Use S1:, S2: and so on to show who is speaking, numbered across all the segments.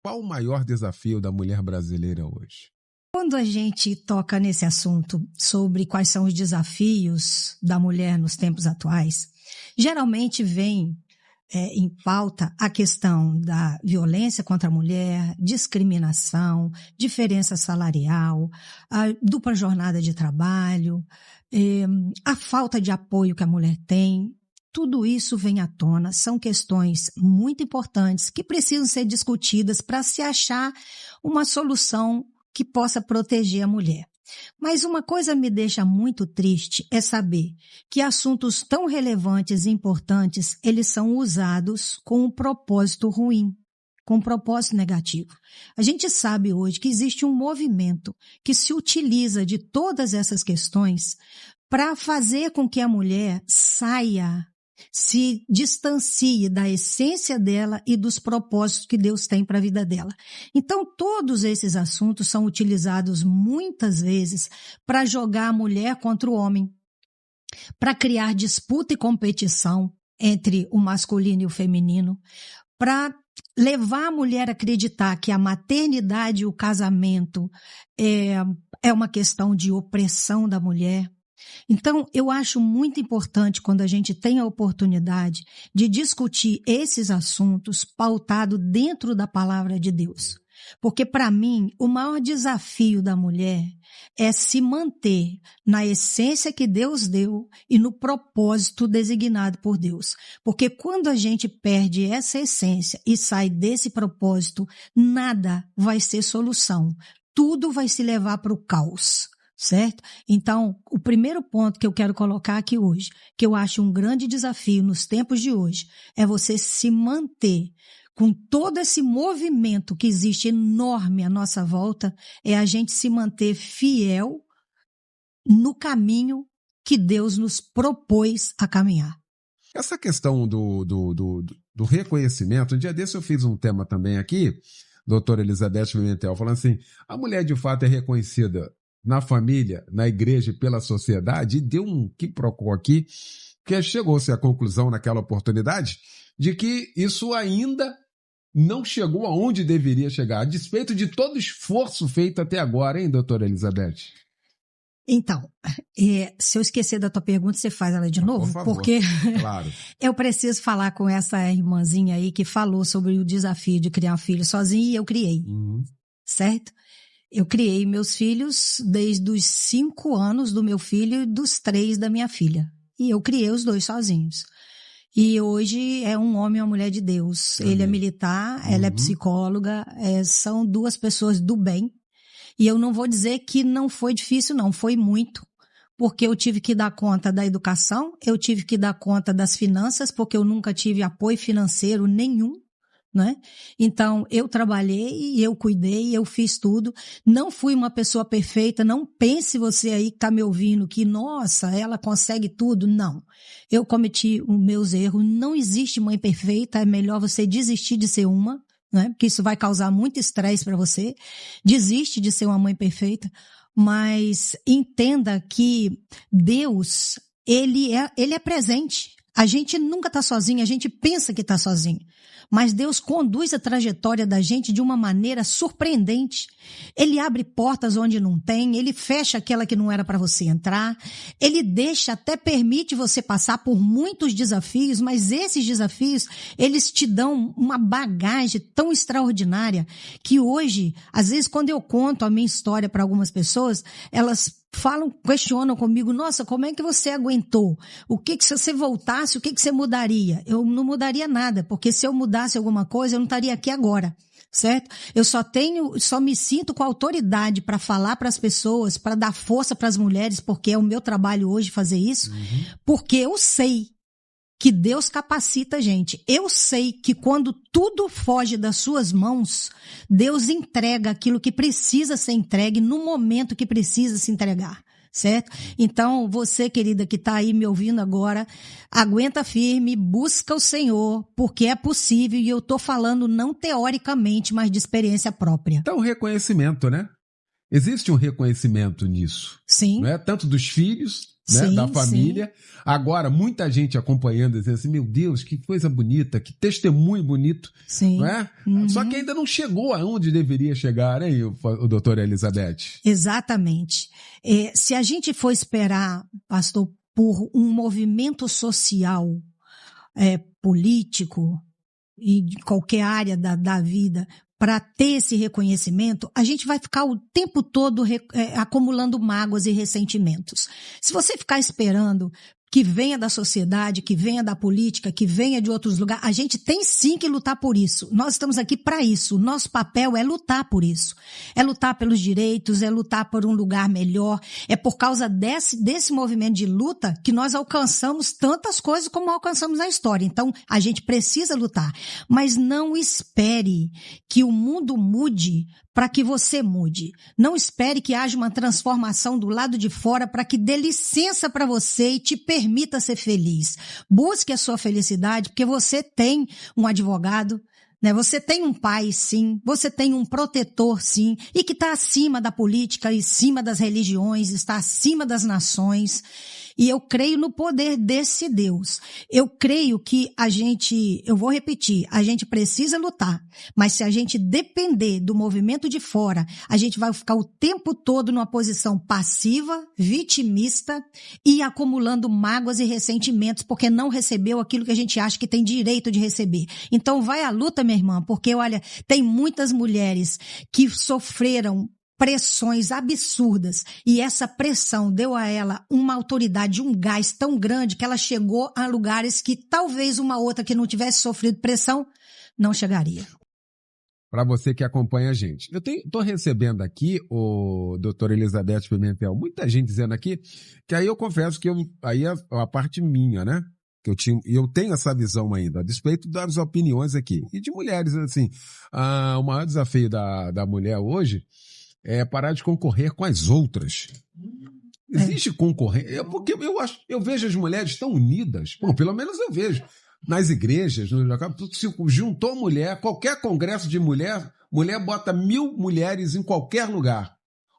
S1: Qual o maior desafio da mulher brasileira hoje?
S2: Quando a gente toca nesse assunto sobre quais são os desafios da mulher nos tempos atuais, geralmente vem em pauta a questão da violência contra a mulher, discriminação, diferença salarial, a dupla jornada de trabalho, a falta de apoio que a mulher tem. Tudo isso vem à tona, são questões muito importantes que precisam ser discutidas para se achar uma solução que possa proteger a mulher. Mas uma coisa me deixa muito triste é saber que assuntos tão relevantes e importantes, eles são usados com um propósito ruim, com um propósito negativo. A gente sabe hoje que existe um movimento que se utiliza de todas essas questões para fazer com que a mulher saia, se distancie da essência dela e dos propósitos que Deus tem para a vida dela. Então, todos esses assuntos são utilizados muitas vezes para jogar a mulher contra o homem, para criar disputa e competição entre o masculino e o feminino, para levar a mulher a acreditar que a maternidade e o casamento é uma questão de opressão da mulher. Então, eu acho muito importante quando a gente tem a oportunidade de discutir esses assuntos pautado dentro da palavra de Deus. Porque, para mim, o maior desafio da mulher é se manter na essência que Deus deu e no propósito designado por Deus. Porque quando a gente perde essa essência e sai desse propósito, nada vai ser solução. Tudo vai se levar para o caos. Certo? Então, o primeiro ponto que eu quero colocar aqui hoje, que eu acho um grande desafio nos tempos de hoje, é você se manter com todo esse movimento que existe enorme à nossa volta, é a gente se manter fiel no caminho que Deus nos propôs a caminhar.
S1: Essa questão do reconhecimento, um dia desse eu fiz um tema também aqui, doutora Elizabeth Pimentel, falando assim, a mulher de fato é reconhecida na família, na igreja e pela sociedade, e deu um quiprocó aqui, que chegou-se à conclusão naquela oportunidade de que isso ainda não chegou aonde deveria chegar, a despeito de todo o esforço feito até agora, hein, doutora Elizabeth?
S2: Então, se eu esquecer da tua pergunta, você faz ela de novo?
S1: Por favor,
S2: porque
S1: claro.
S2: Eu preciso falar com essa irmãzinha aí que falou sobre o desafio de criar um filho sozinha e eu criei, certo? Eu criei meus filhos desde os 5 anos do meu filho e dos 3 da minha filha. E eu criei os 2 sozinhos. E hoje é um homem e uma mulher de Deus. Ele é militar, ela é psicóloga, são 2 pessoas do bem. E eu não vou dizer que não foi difícil, não. Foi muito. Porque eu tive que dar conta da educação, eu tive que dar conta das finanças, porque eu nunca tive apoio financeiro nenhum. Né? Então, eu trabalhei, eu cuidei, eu fiz tudo. Não fui uma pessoa perfeita. Não pense você aí que está me ouvindo que, nossa, ela consegue tudo. Não. Eu cometi os meus erros. Não existe mãe perfeita. É melhor você desistir de ser uma, né? Porque isso vai causar muito estresse para você. Desiste de ser uma mãe perfeita. Mas entenda que Deus, ele é presente. A gente nunca está sozinho, a gente pensa que está sozinho. Mas Deus conduz a trajetória da gente de uma maneira surpreendente. Ele abre portas onde não tem, ele fecha aquela que não era para você entrar, ele deixa, até permite você passar por muitos desafios, mas esses desafios, eles te dão uma bagagem tão extraordinária que hoje, às vezes quando eu conto a minha história para algumas pessoas, elas questionam comigo, nossa, como é que você aguentou? Se você voltasse, o que você mudaria? Eu não mudaria nada, porque se eu mudasse alguma coisa, eu não estaria aqui agora, certo? Eu só me sinto com autoridade para falar para as pessoas, para dar força para as mulheres, porque é o meu trabalho hoje fazer isso, porque eu sei que Deus capacita a gente. Eu sei que quando tudo foge das suas mãos, Deus entrega aquilo que precisa ser entregue no momento que precisa se entregar, certo? Então, você, querida, que está aí me ouvindo agora, aguenta firme, busca o Senhor, porque é possível, e eu estou falando não teoricamente, mas de experiência própria.
S1: Então, reconhecimento, né? Existe um reconhecimento nisso.
S2: Sim.
S1: Não é? Tanto dos filhos, né?
S2: Sim,
S1: Da família.
S2: sim.
S1: Agora, muita gente acompanhando, dizendo assim, meu Deus, que coisa bonita, que testemunho bonito.
S2: Sim.
S1: Não é? Só que ainda não chegou aonde deveria chegar, hein, o doutora Elizabeth?
S2: Exatamente. Se a gente for esperar, pastor, por um movimento social, político e de qualquer área da vida, para ter esse reconhecimento, a gente vai ficar o tempo todo acumulando mágoas e ressentimentos. Se você ficar esperando que venha da sociedade, que venha da política, que venha de outros lugares, a gente tem sim que lutar por isso. Nós estamos aqui para isso. O nosso papel é lutar por isso. É lutar pelos direitos, é lutar por um lugar melhor. É por causa desse movimento de luta que nós alcançamos tantas coisas como alcançamos na história. Então, a gente precisa lutar. Mas não espere que o mundo mude para que você mude. Não espere que haja uma transformação do lado de fora para que dê licença para você e te permita ser feliz. Busque a sua felicidade, porque você tem um advogado, né? Você tem um pai, sim. Você tem um protetor, sim. E que está acima da política, acima das religiões, está acima das nações. E eu creio no poder desse Deus. Eu creio que eu vou repetir, a gente precisa lutar. Mas se a gente depender do movimento de fora, a gente vai ficar o tempo todo numa posição passiva, vitimista e acumulando mágoas e ressentimentos porque não recebeu aquilo que a gente acha que tem direito de receber. Então vai à luta, minha irmã, porque olha, tem muitas mulheres que sofreram pressões absurdas e essa pressão deu a ela uma autoridade, um gás tão grande que ela chegou a lugares que talvez uma outra que não tivesse sofrido pressão não chegaria.
S1: Para você que acompanha a gente. Eu estou recebendo aqui, o doutor Elizabeth Pimentel, muita gente dizendo aqui, que aí eu confesso que aí é a parte minha, né? Que eu tenho essa visão ainda, a despeito das opiniões aqui. E de mulheres, assim, o maior desafio da mulher hoje é parar de concorrer com as outras. Existe concorrência. Porque eu vejo as mulheres tão unidas. Bom, pelo menos eu vejo. Nas igrejas, se juntou mulher, qualquer congresso de mulher bota 1000 mulheres em qualquer lugar.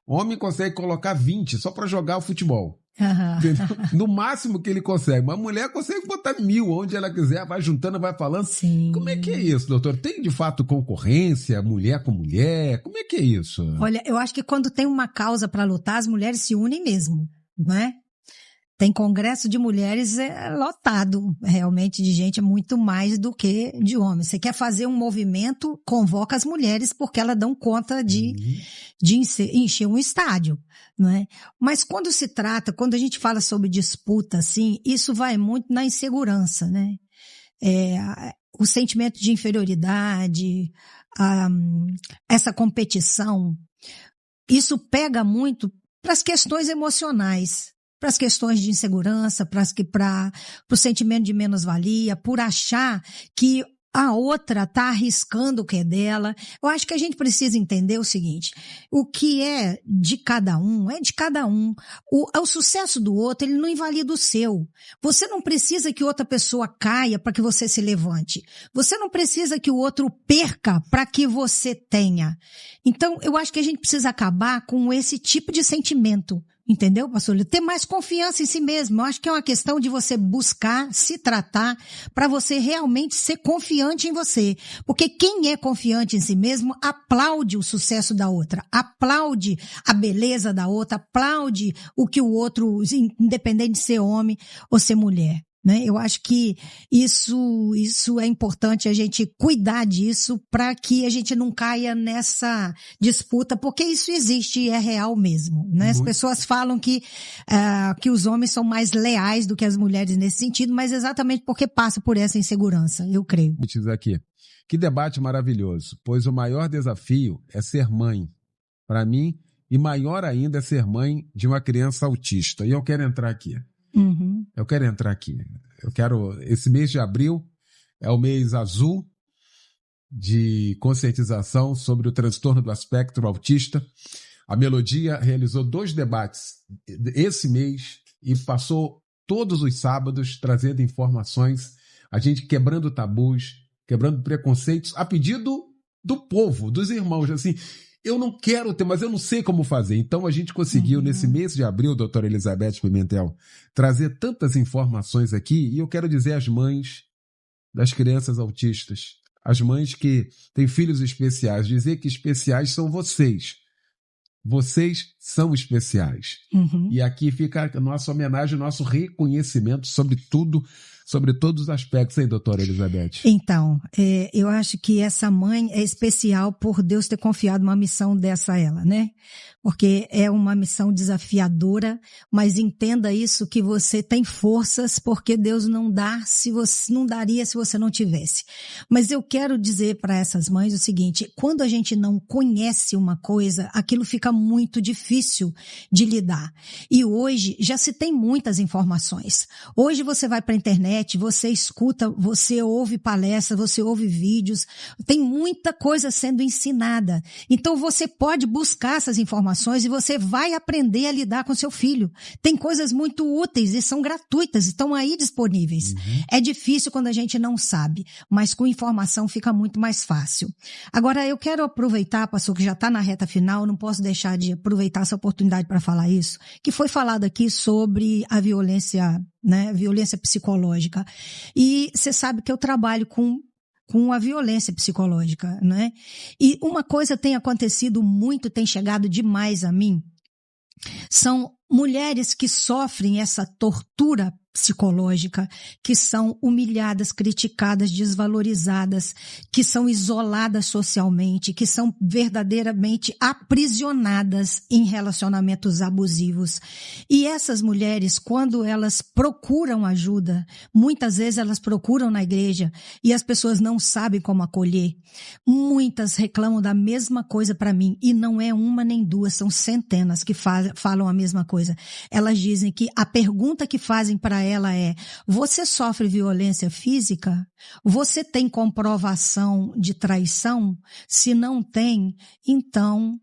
S1: Homem consegue colocar 20 só para jogar o futebol. No máximo que ele consegue. Mas a mulher consegue botar 1000 onde ela quiser, vai juntando, vai falando.
S2: Sim.
S1: Como é que é isso, doutor? Tem de fato concorrência, mulher com mulher? Como é que é isso?
S2: Olha, eu acho que quando tem uma causa para lutar, as mulheres se unem mesmo, não é? Tem congresso de mulheres lotado, realmente, de gente muito mais do que de homens. Você quer fazer um movimento, convoca as mulheres porque elas dão conta de encher um estádio, não é? Mas quando a gente fala sobre disputa, assim, isso vai muito na insegurança, né? O sentimento de inferioridade, essa competição, isso pega muito para as questões emocionais, para as questões de insegurança, para o sentimento de menos-valia, por achar que a outra está arriscando o que é dela. Eu acho que a gente precisa entender o seguinte, o que é de cada um, é de cada um. O sucesso do outro, ele não invalida o seu. Você não precisa que outra pessoa caia para que você se levante. Você não precisa que o outro perca para que você tenha. Então, eu acho que a gente precisa acabar com esse tipo de sentimento. Entendeu, pastor? Ter mais confiança em si mesmo. Eu acho que é uma questão de você buscar, se tratar, para você realmente ser confiante em você. Porque quem é confiante em si mesmo aplaude o sucesso da outra, aplaude a beleza da outra, aplaude o que o outro, independente de ser homem ou ser mulher. Né? Eu acho que isso é importante a gente cuidar disso para que a gente não caia nessa disputa, porque isso existe e é real mesmo. Né? As pessoas falam que os homens são mais leais do que as mulheres nesse sentido, mas exatamente porque passa por essa insegurança, eu creio.
S1: Aqui. Que debate maravilhoso, pois o maior desafio é ser mãe, para mim, e maior ainda é ser mãe de uma criança autista. E eu quero entrar aqui.
S2: Uhum.
S1: Eu quero entrar aqui. Esse mês de abril é o mês azul de conscientização sobre o transtorno do espectro autista. A Melodia realizou 2 debates esse mês e passou todos os sábados trazendo informações, a gente quebrando tabus, quebrando preconceitos, a pedido do povo, dos irmãos. Assim, eu não quero ter, mas eu não sei como fazer. Então a gente conseguiu, nesse mês de abril, doutora Elizabeth Pimentel, trazer tantas informações aqui, e eu quero dizer às mães das crianças autistas, as mães que têm filhos especiais, dizer que especiais são vocês. Vocês são especiais. E aqui fica a nossa homenagem, o nosso reconhecimento sobre tudo, sobre todos os aspectos, hein, doutora Elizabeth?
S2: Então, eu acho que essa mãe é especial por Deus ter confiado uma missão dessa a ela, né? Porque é uma missão desafiadora, mas entenda isso, que você tem forças, porque Deus não daria se você não tivesse. Mas eu quero dizer para essas mães o seguinte: quando a gente não conhece uma coisa, aquilo fica muito difícil de lidar. E hoje já se tem muitas informações. Hoje você vai para a internet, você escuta, você ouve palestras, você ouve vídeos, tem muita coisa sendo ensinada. Então você pode buscar essas informações e você vai aprender a lidar com seu filho. Tem coisas muito úteis e são gratuitas, estão aí disponíveis. É difícil quando a gente não sabe, mas com informação fica muito mais fácil. Agora, eu quero aproveitar, pastor, que já está na reta final, não posso deixar de aproveitar essa oportunidade para falar isso, que foi falado aqui sobre a violência, né, violência psicológica. E você sabe que eu trabalho com a violência psicológica, né? E uma coisa tem acontecido muito, tem chegado demais a mim, são mulheres que sofrem essa tortura psicológica, que são humilhadas, criticadas, desvalorizadas, que são isoladas socialmente, que são verdadeiramente aprisionadas em relacionamentos abusivos. E essas mulheres, quando elas procuram ajuda, muitas vezes elas procuram na igreja e as pessoas não sabem como acolher. Muitas reclamam da mesma coisa para mim, e não é uma nem duas, são centenas que falam a mesma coisa. Elas dizem que a pergunta que fazem para ela é: você sofre violência física? Você tem comprovação de traição? Se não tem, então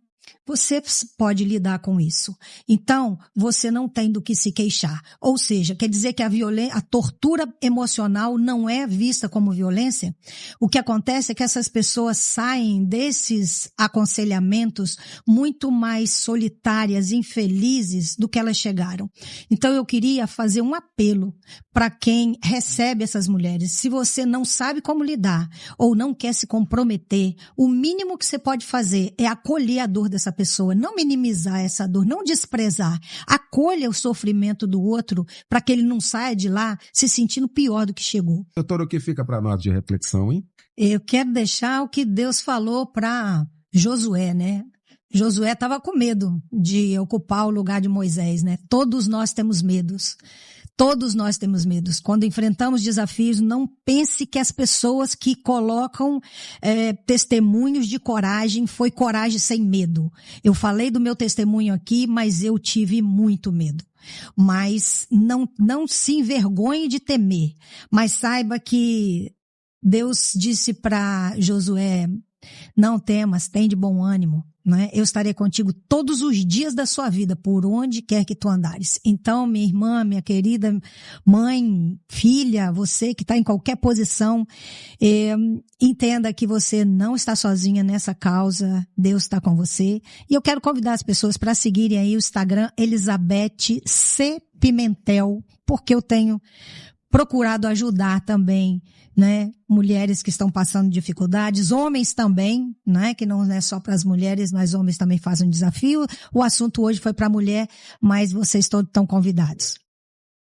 S2: você pode lidar com isso. Então, você não tem do que se queixar. Ou seja, quer dizer que a tortura emocional não é vista como violência? O que acontece é que essas pessoas saem desses aconselhamentos muito mais solitárias, infelizes do que elas chegaram. Então, eu queria fazer um apelo para quem recebe essas mulheres. Se você não sabe como lidar ou não quer se comprometer, o mínimo que você pode fazer é acolher a dor dessa pessoa, não minimizar essa dor, não desprezar. Acolha o sofrimento do outro para que ele não saia de lá se sentindo pior do que chegou.
S1: Doutor, o que fica para nós de reflexão, hein?
S2: Eu quero deixar o que Deus falou para Josué, né? Josué estava com medo de ocupar o lugar de Moisés, né? Todos nós temos medos. Todos nós temos medos. Quando enfrentamos desafios, não pense que as pessoas que colocam testemunhos de coragem, foi coragem sem medo. Eu falei do meu testemunho aqui, mas eu tive muito medo. Mas não se envergonhe de temer. Mas saiba que Deus disse para Josué: não temas, tem de bom ânimo. Né? Eu estarei contigo todos os dias da sua vida, por onde quer que tu andares. Então, minha irmã, minha querida mãe, filha, você que está em qualquer posição, entenda que você não está sozinha nessa causa, Deus está com você. E eu quero convidar as pessoas para seguirem aí o Instagram Elizabeth C. Pimentel, porque eu tenho procurado ajudar também, né, mulheres que estão passando dificuldades, homens também, né, que não é só para as mulheres, mas homens também fazem um desafio. O assunto hoje foi para a mulher, mas vocês todos estão convidados.